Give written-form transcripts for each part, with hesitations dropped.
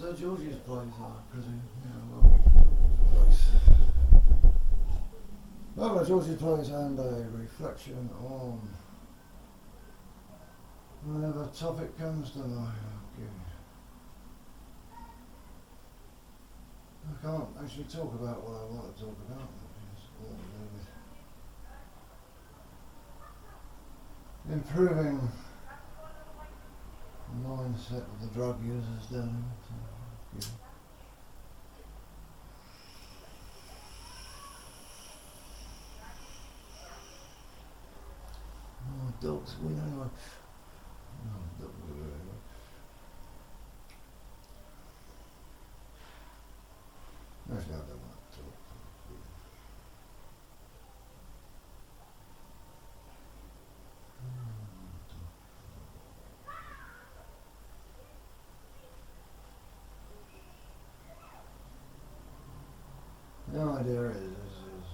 Georgie's place, I presume. Yeah, well, Georgie's place and a reflection on whatever topic comes to mind. I can't actually talk about what I want to talk about. It's all to do with improving the mindset of the drug users down here. Oh, dogs win anyway. Oh, dogs win anyway. Actually, I don't want to talk. The idea is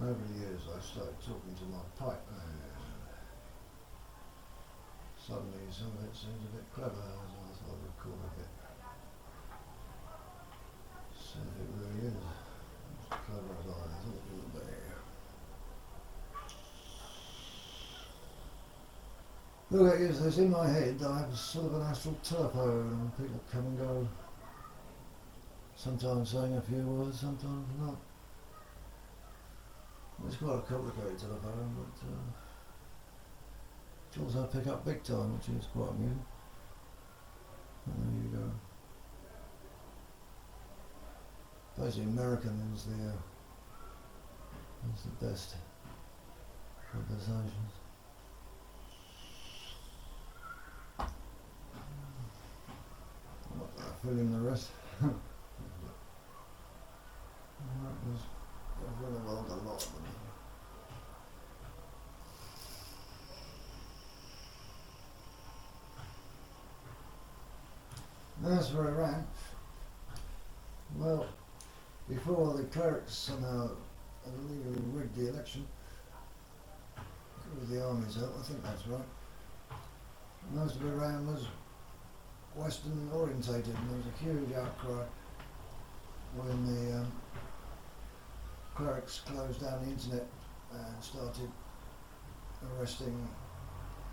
over the years I started talking to my pipe. Suddenly some of it seems a bit clever, so I thought I'd record a bit. See if it really is as clever as I thought it would be. Look, it's in my head. I have sort of an astral telephone and people come and go. Sometimes saying a few words, sometimes not. It's quite a complicated telephone, but it also pick up big time, which is quite amusing. And there you go. Basically, American is the best conversations. I'm not going to fill in the rest. I've really well done a lot of them. As for Iran, well, before the clerics somehow illegally rigged the election, with the army's help, I think that's right, most of Iran was Western orientated, and there was a huge outcry when the clerics closed down the internet and started arresting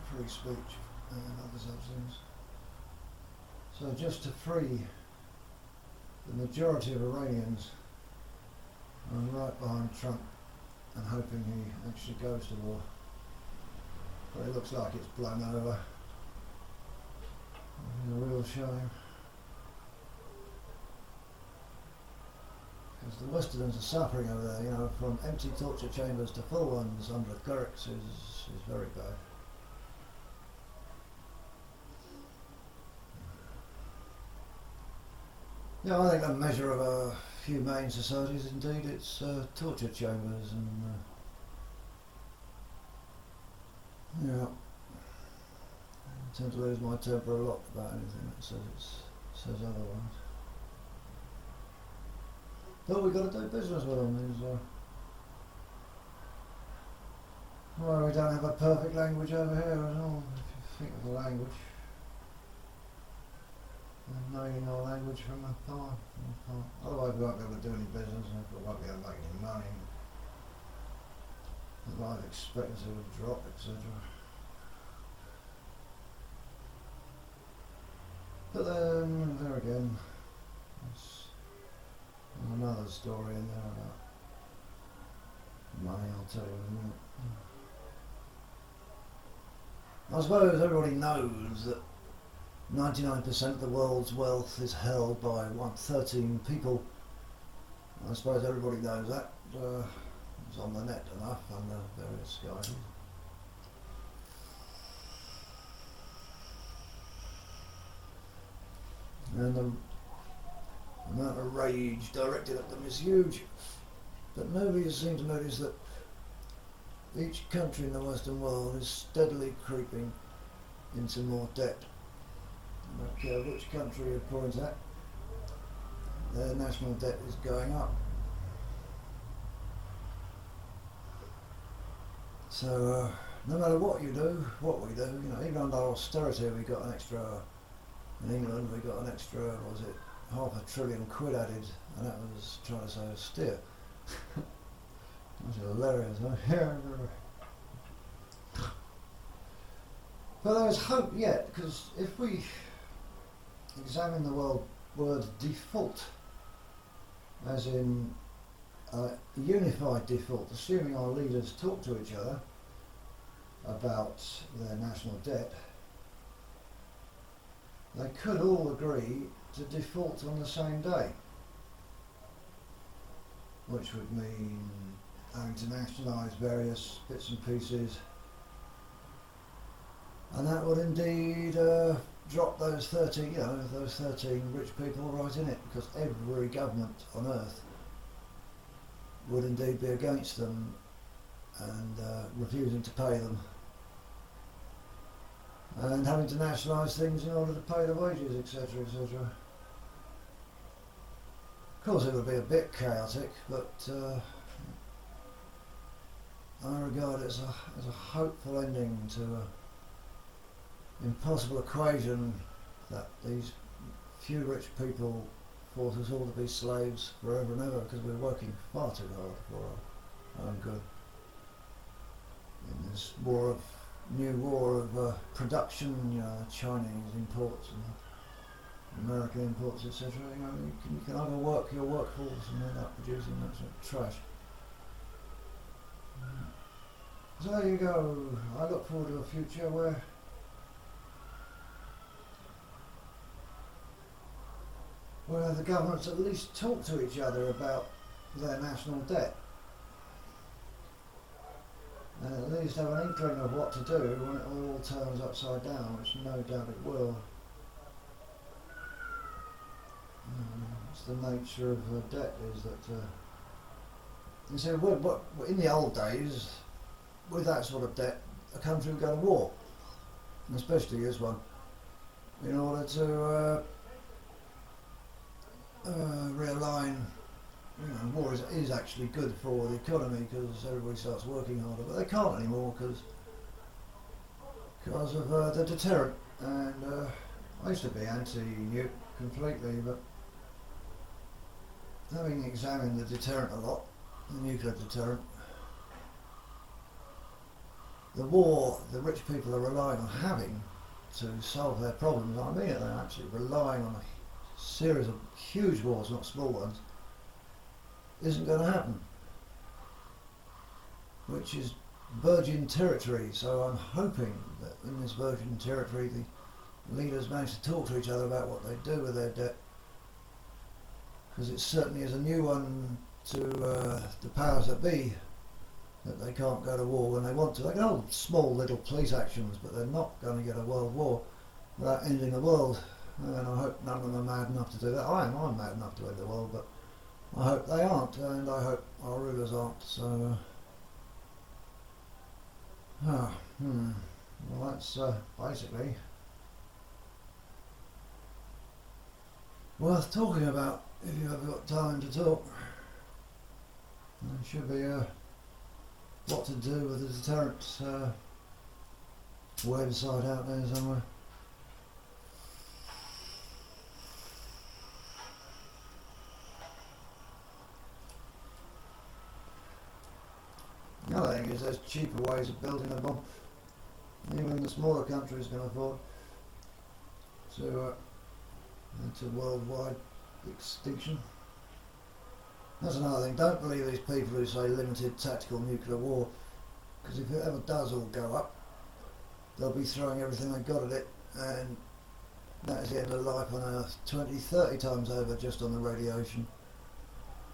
free speech and other such things. So just to free the majority of Iranians, I'm right behind Trump and hoping he actually goes to war. But it looks like it's blown over. It's a real shame. Because the Westerners are suffering over there, you know, from empty torture chambers to full ones under the clerics is very bad. Yeah, I think a measure of a humane society is indeed its torture chambers, and yeah, I tend to lose my temper a lot about anything that says otherwise. But we've got to do business with them. Well, we don't have a perfect language over here at all. If you think of the language, knowing our language from afar. Otherwise we won't be able to do any business, and we won't be able to make any money. The life expectancy will drop, etc. But then, there again, there's another story in there about money, I'll tell you in a minute. I suppose everybody knows that 99% of the world's wealth is held by 13 people. I suppose everybody knows that. It's on the net enough under various guises. And the amount of rage directed at them is huge. But nobody has seemed to notice that each country in the Western world is steadily creeping into more debt. I don't care which country you point at, their national debt is going up. So no matter what you do, what we do, you know, even under austerity we got an extra In England we got an extra, what was it, £500 billion added, and that was trying to save a steer. That's hilarious, huh? But there's hope yet, because if we examine the word default, as in a unified default, assuming our leaders talk to each other about their national debt, they could all agree to default on the same day, which would mean having to nationalise various bits and pieces, and that would indeed drop those 13 rich people right in it, because every government on earth would indeed be against them and refusing to pay them and having to nationalise things in order to pay the wages, etc., etc. Of course it would be a bit chaotic, but I regard it as a hopeful ending to an impossible equation that these few rich people force us all to be slaves forever and ever, because we're working far too hard for our own good. In this new war of production, Chinese imports and American imports, etc. You can overwork your workforce and end up producing that sort of trash. So there you go. I look forward to a future where the governments at least talk to each other about their national debt, and at least have an inkling of what to do when it all turns upside down, which no doubt it will. It's the nature of debt, is that you see, in the old days, with that sort of debt, a country would go to war, and especially this one, in order to realign. War is actually good for the economy, because everybody starts working harder, but they can't anymore because of the deterrent. And I used to be anti-nuke completely, but having examined the deterrent a lot, the nuclear deterrent, the war the rich people are relying on having to solve their problems, I mean it, they're actually relying on a series of huge wars, not small ones, isn't going to happen, which is virgin territory. So I'm hoping that in this virgin territory the leaders manage to talk to each other about what they do with their debt, because it certainly is a new one to the powers that be, that they can't go to war when they want to. They can hold small little police actions, but they're not going to get a world war without ending the world, and I hope none of them are mad enough to do that. I'm mad enough to end the world, but I hope they aren't, and I hope our rulers aren't. So, well, that's basically worth talking about if you ever got time to talk. There should be what to do with the deterrent website out there somewhere. The other thing is there's cheaper ways of building a bomb. Even the smaller countries can afford to worldwide extinction. That's another thing. Don't believe these people who say limited tactical nuclear war, because if it ever does all go up, they'll be throwing everything they've got at it, and that is the end of life on Earth 20, 30 times over just on the radiation.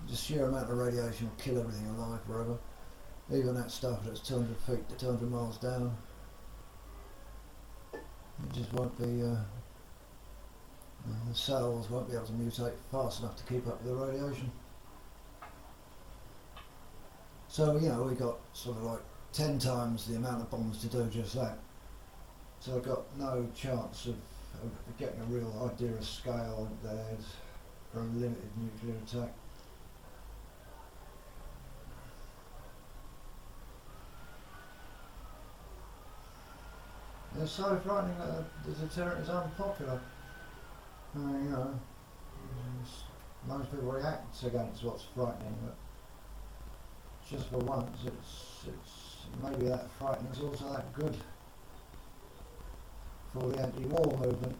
The sheer amount of radiation will kill everything alive forever. Even that stuff that's 200 feet to 200 miles down. It just won't be, the cells won't be able to mutate fast enough to keep up with the radiation. So, we got sort of like 10 times the amount of bombs to do just that. So I've got no chance of getting a real idea of scale there for a limited nuclear attack. It's so frightening that the deterrent is unpopular. You know, most people react against what's frightening, but just for once, it's maybe that frightening is also that good for the anti-war movement,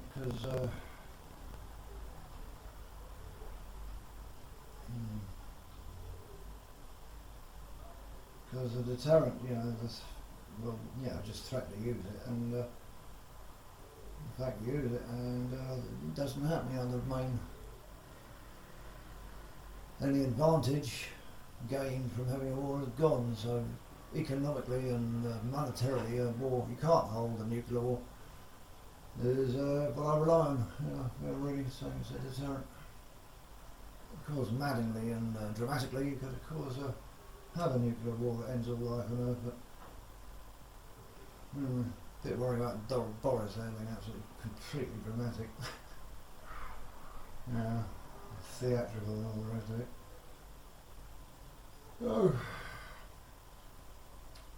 because the deterrent, you know, just threaten to use it, and in fact use it, and it doesn't happen. Undermine any advantage gained from having a war is gone. So economically and monetarily, a war, you can't hold a nuclear war. Is what I rely on. Really saying it's a deterrent. Of course, maddeningly and dramatically, you could of course have a nuclear war that ends all life on Earth, but a bit worried about Boris there being absolutely completely dramatic. Theatrical and all the rest of it. Oh,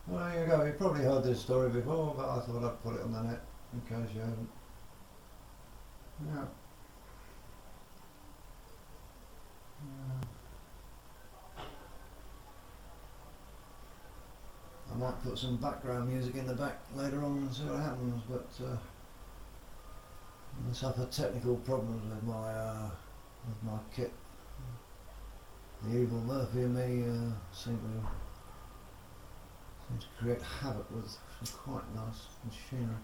well, there you go. You've probably heard this story before, but I thought I'd put it on the net in case you haven't. I might put some background music in the back later on and see what happens, but I suffer technical problems with my kit. The evil Murphy and me seem to create havoc with some quite nice machinery.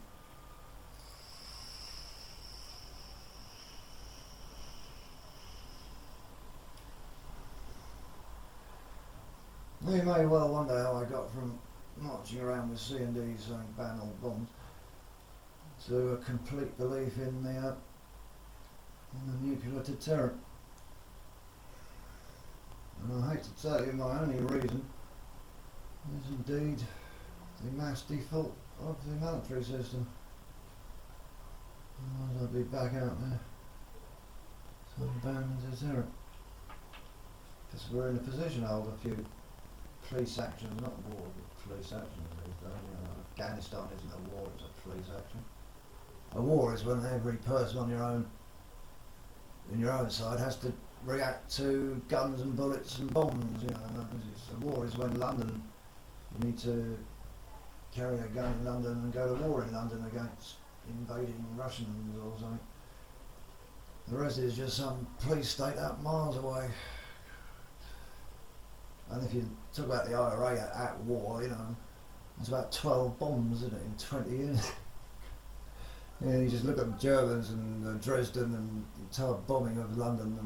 You may well wonder how I got from marching around with C&D saying ban all bombs to a complete belief in the nuclear deterrent. And I hate to tell you, my only reason is indeed the mass default of the monetary system. Otherwise I'd be back out there. So ban the deterrent. Because we're in a position to hold a few police actions, not war, but police actions these days. Afghanistan isn't a war, it's a police action. A war is when every person on in your own side has to react to guns and bullets and bombs. A war is when London, you need to carry a gun in London and go to war in London against invading Russians or something. The rest is just some police state out miles away. And if you talk about the IRA at war, it's about 12 bombs, isn't it, in 20 years? You just look at the Germans and Dresden and the entire bombing of London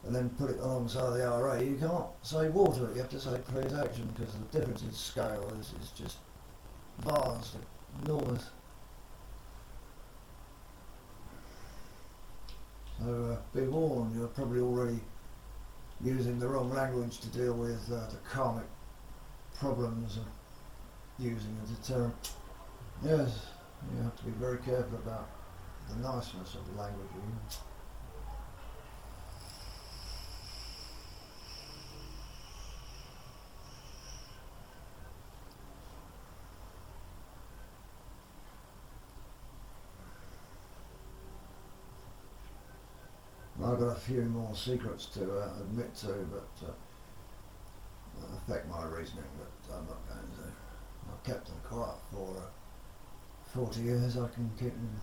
and then put it alongside the IRA. You can't say war to it, you have to say police action, because the difference in scale is just vast, enormous. So be warned, you're probably already using the wrong language to deal with the karmic problems of using a deterrent. Yes, you have to be very careful about the niceness of the language you use. I've got a few more secrets to admit to, but affect my reasoning, but I'm not going to. I've kept them quiet for 40 years. I can keep them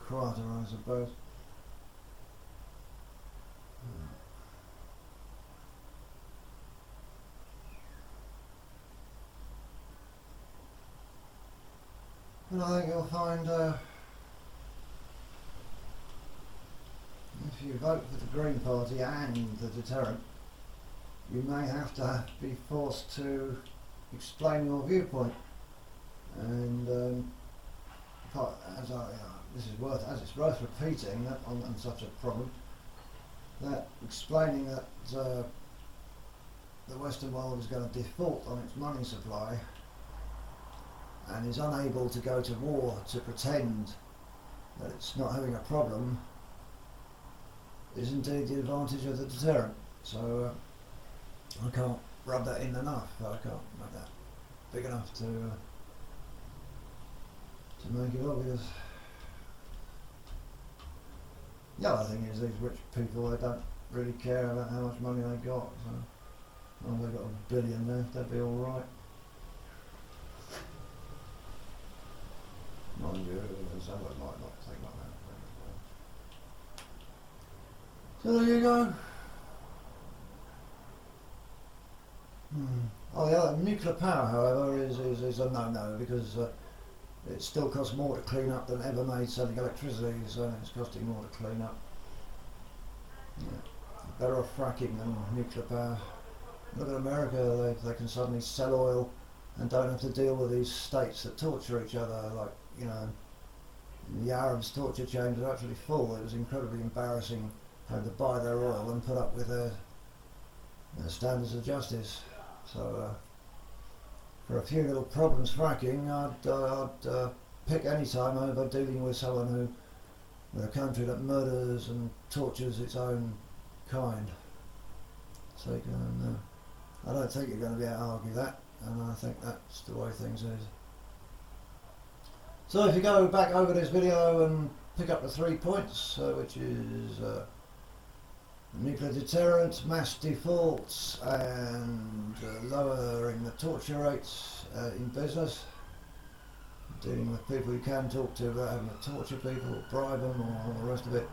quieter, I suppose. And I think you'll find if you vote for the Green Party and the deterrent, you may have to be forced to explain your viewpoint. And it's worth repeating that on such a problem, that explaining that the Western world is going to default on its money supply and is unable to go to war to pretend that it's not having a problem is indeed the advantage of the deterrent. So I can't rub that in enough. I can't make that big enough to make it obvious. The other thing is these rich people, they don't really care about how much money they got. So, well, they've got $1 billion left, they'd be all right. Mind you, some of them might not think like that. So there you go. Oh, the other nuclear power, however, is a no-no because it still costs more to clean up than ever made selling electricity, so it's costing more to clean up. Yeah. Better off fracking than nuclear power. Look at America, they can suddenly sell oil and don't have to deal with these states that torture each other, like, you know, the Arabs' torture chambers are absolutely full. It was incredibly embarrassing having to buy their oil and put up with their standards of justice. So for a few little problems fracking, I'd pick any time over dealing with someone with a country that murders and tortures its own kind. So you can, I don't think you're going to be able to argue that, and I think that's the way things is. So if you go back over this video and pick up the 3 points, which is nuclear deterrent, mass defaults, and lowering the torture rates in business, dealing with people you can talk to without having to torture people or bribe them or all the rest of it.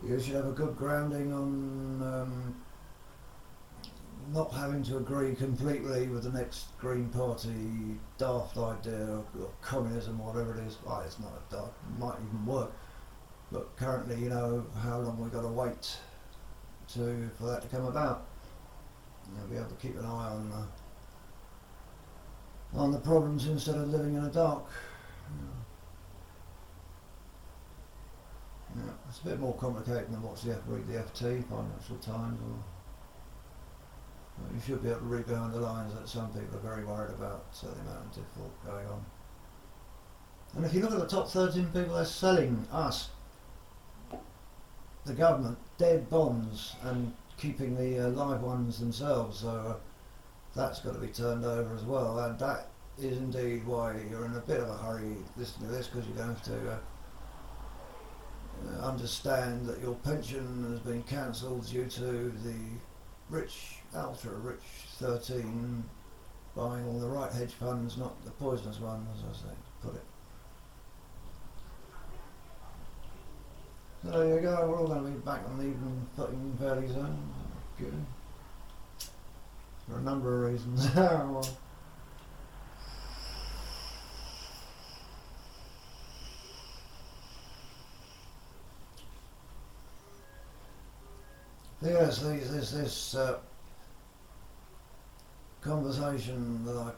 You should have a good grounding on not having to agree completely with the next Green Party daft idea or communism or whatever it is. Well, it's not a daft, it might even work. But currently, you know how long we've got to wait for that to come about. You'll be able to keep an eye on the problems instead of living in the dark. Yeah, it's a bit more complicated than read the FT, Financial Times, you should be able to read behind the lines that some people are very worried about the amount of default going on. And if you look at the top 13 people, they're selling us, the government, dead bonds and keeping the live ones themselves, so that's got to be turned over as well, and that is indeed why you're in a bit of a hurry listening to this, because you're going to have to understand that your pension has been cancelled due to the rich, ultra rich 13 buying all the right hedge funds, not the poisonous ones, as they put it. So there you go, we're all going to be back on the even footing fairly soon. Good. For a number of reasons. Well, yes, this conversation that I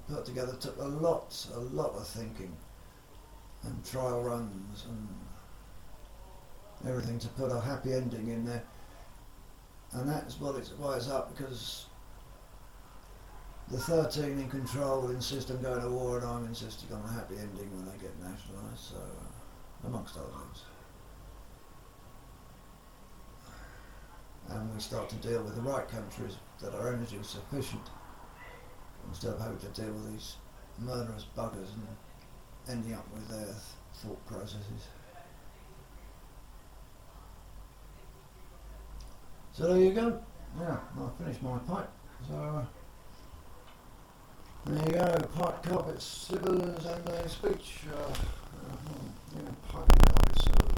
put together took a lot of thinking and trial runs and everything to put a happy ending in there, and that's why it's up, because the 13 in control will insist on going to war, and I'm insisting on a happy ending when they get nationalised, so amongst other things. And we start to deal with the right countries that are energy sufficient, instead of having to deal with these murderous buggers and ending up with their thought processes. So there you go. Yeah, I finished my pipe. So there you go. Pipe, carpet, slippers, and a speech. Pipe, carpet, slippers.